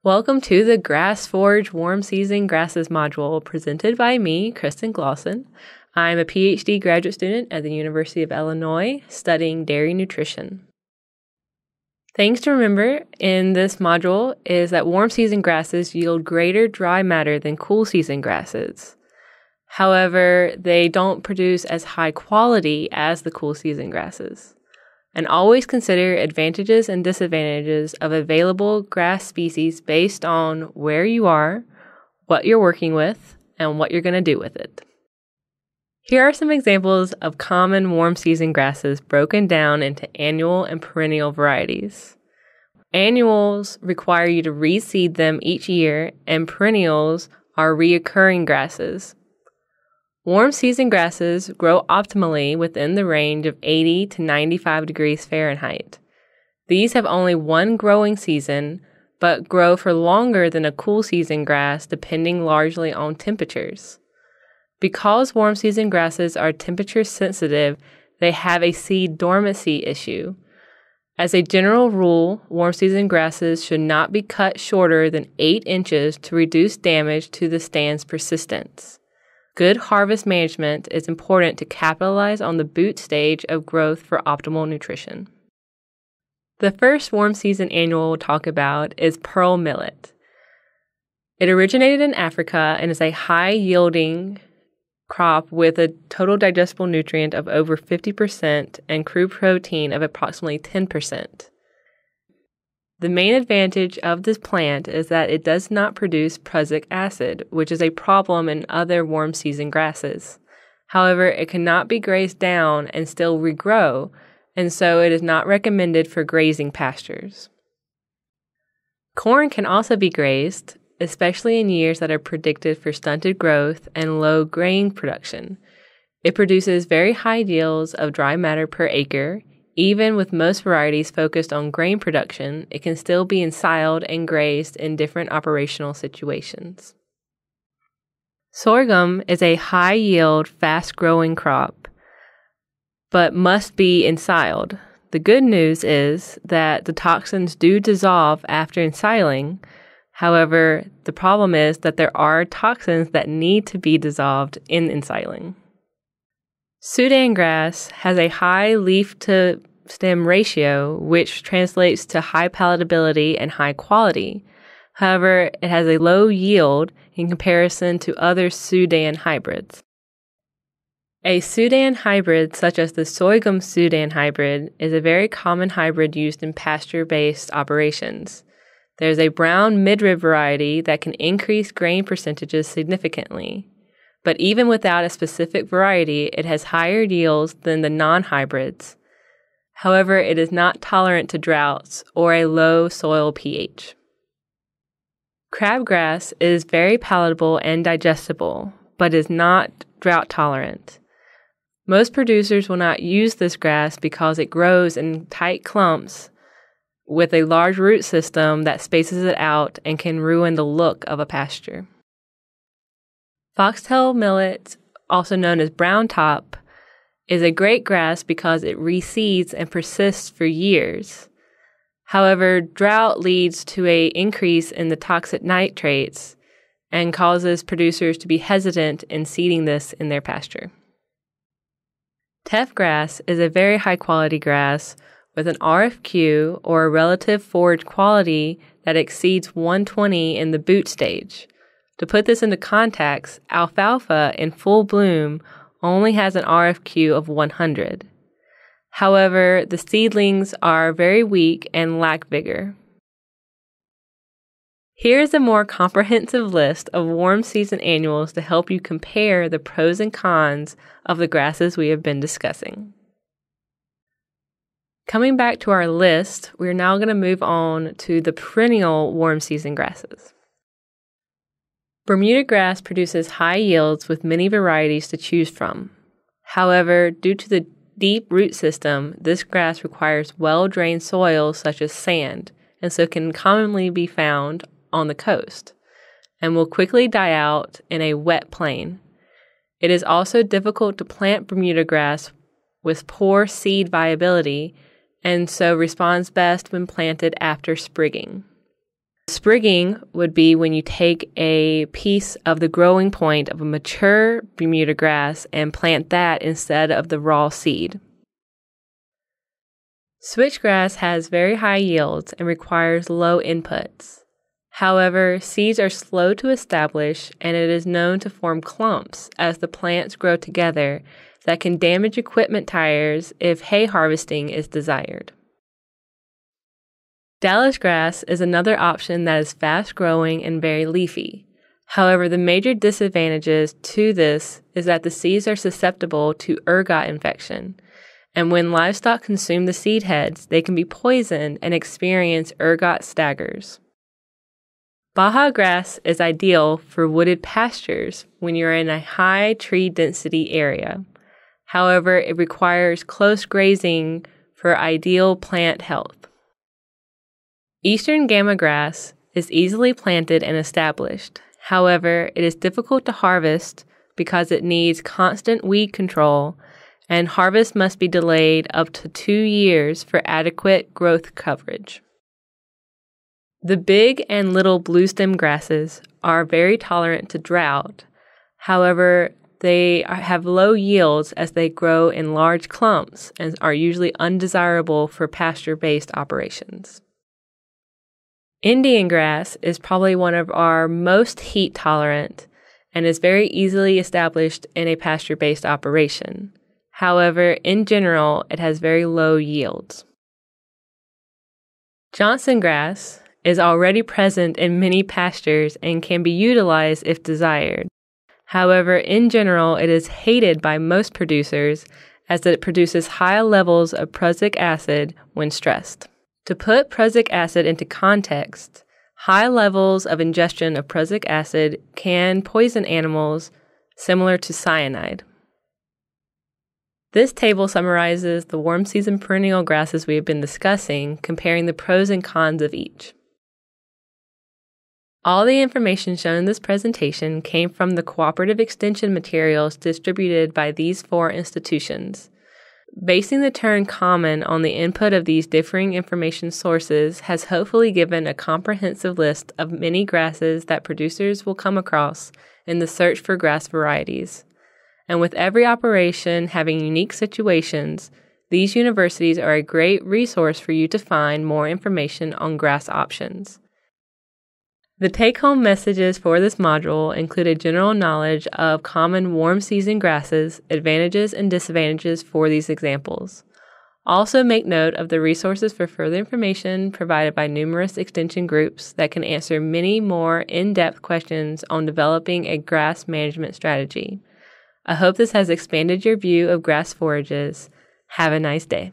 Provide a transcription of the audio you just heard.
Welcome to the Grass Forge Warm Season Grasses module presented by me, Kristen Glosson. I'm a PhD graduate student at the University of Illinois studying dairy nutrition. Things to remember in this module is that warm season grasses yield greater dry matter than cool season grasses. However, they don't produce as high quality as the cool season grasses. And always consider advantages and disadvantages of available grass species based on where you are, what you're working with, and what you're going to do with it. Here are some examples of common warm season grasses broken down into annual and perennial varieties. Annuals require you to reseed them each year, and perennials are reoccurring grasses. Warm season grasses grow optimally within the range of 80 to 95 degrees Fahrenheit. These have only one growing season, but grow for longer than a cool season grass depending largely on temperatures. Because warm season grasses are temperature sensitive, they have a seed dormancy issue. As a general rule, warm season grasses should not be cut shorter than 8 inches to reduce damage to the stand's persistence. Good harvest management is important to capitalize on the boot stage of growth for optimal nutrition. The first warm season annual we'll talk about is pearl millet. It originated in Africa and is a high-yielding crop with a total digestible nutrient of over 50% and crude protein of approximately 10%. The main advantage of this plant is that it does not produce prussic acid, which is a problem in other warm season grasses. However, it cannot be grazed down and still regrow, and so it is not recommended for grazing pastures. Corn can also be grazed, especially in years that are predicted for stunted growth and low grain production. It produces very high yields of dry matter per acre. Even with most varieties focused on grain production, it can still be ensiled and grazed in different operational situations. Sorghum is a high-yield, fast-growing crop, but must be ensiled. The good news is that the toxins do dissolve after ensiling. However, the problem is that there are toxins that need to be dissolved in ensiling. Sudan grass has a high leaf-to-stem ratio, which translates to high palatability and high quality. However, it has a low yield in comparison to other Sudan hybrids. A Sudan hybrid, such as the Sorghum-Sudan hybrid, is a very common hybrid used in pasture-based operations. There's a brown midrib variety that can increase grain percentages significantly. But even without a specific variety, it has higher yields than the non-hybrids. However, it is not tolerant to droughts or a low soil pH. Crabgrass is very palatable and digestible, but is not drought tolerant. Most producers will not use this grass because it grows in tight clumps with a large root system that spaces it out and can ruin the look of a pasture. Foxtail millet, also known as brown top, is a great grass because it reseeds and persists for years. However, drought leads to an increase in the toxic nitrates and causes producers to be hesitant in seeding this in their pasture. Teff grass is a very high-quality grass with an RFQ, or a relative forage quality, that exceeds 120 in the boot stage. To put this into context, alfalfa in full bloom only has an RFQ of 100. However, the seedlings are very weak and lack vigor. Here's a more comprehensive list of warm season annuals to help you compare the pros and cons of the grasses we have been discussing. Coming back to our list, we're now going to move on to the perennial warm season grasses. Bermuda grass produces high yields with many varieties to choose from. However, due to the deep root system, this grass requires well-drained soils such as sand, and so can commonly be found on the coast, and will quickly die out in a wet plain. It is also difficult to plant Bermuda grass with poor seed viability, and so responds best when planted after sprigging. sprigging would be when you take a piece of the growing point of a mature Bermuda grass and plant that instead of the raw seed. Switchgrass has very high yields and requires low inputs. However, seeds are slow to establish, and it is known to form clumps as the plants grow together that can damage equipment tires if hay harvesting is desired. Dallis grass is another option that is fast-growing and very leafy. However, the major disadvantages to this is that the seeds are susceptible to ergot infection, and when livestock consume the seed heads, they can be poisoned and experience ergot staggers. Bahia grass is ideal for wooded pastures when you're in a high tree density area. However, it requires close grazing for ideal plant health. Eastern Gama grass is easily planted and established. However, it is difficult to harvest because it needs constant weed control, and harvest must be delayed up to 2 years for adequate growth coverage. The big and little bluestem grasses are very tolerant to drought. However, they have low yields as they grow in large clumps and are usually undesirable for pasture-based operations. Indian grass is probably one of our most heat tolerant and is very easily established in a pasture-based operation. However, in general, it has very low yields. Johnson grass is already present in many pastures and can be utilized if desired. However, in general, it is hated by most producers as it produces high levels of prussic acid when stressed. To put prussic acid into context, high levels of ingestion of prussic acid can poison animals similar to cyanide. This table summarizes the warm season perennial grasses we have been discussing, comparing the pros and cons of each. All the information shown in this presentation came from the cooperative extension materials distributed by these 4 institutions. Basing the term common on the input of these differing information sources has hopefully given a comprehensive list of many grasses that producers will come across in the search for grass varieties. And with every operation having unique situations, these universities are a great resource for you to find more information on grass options. The take-home messages for this module include a general knowledge of common warm season grasses, advantages and disadvantages for these examples. Also make note of the resources for further information provided by numerous extension groups that can answer many more in-depth questions on developing a grass management strategy. I hope this has expanded your view of grass forages. Have a nice day.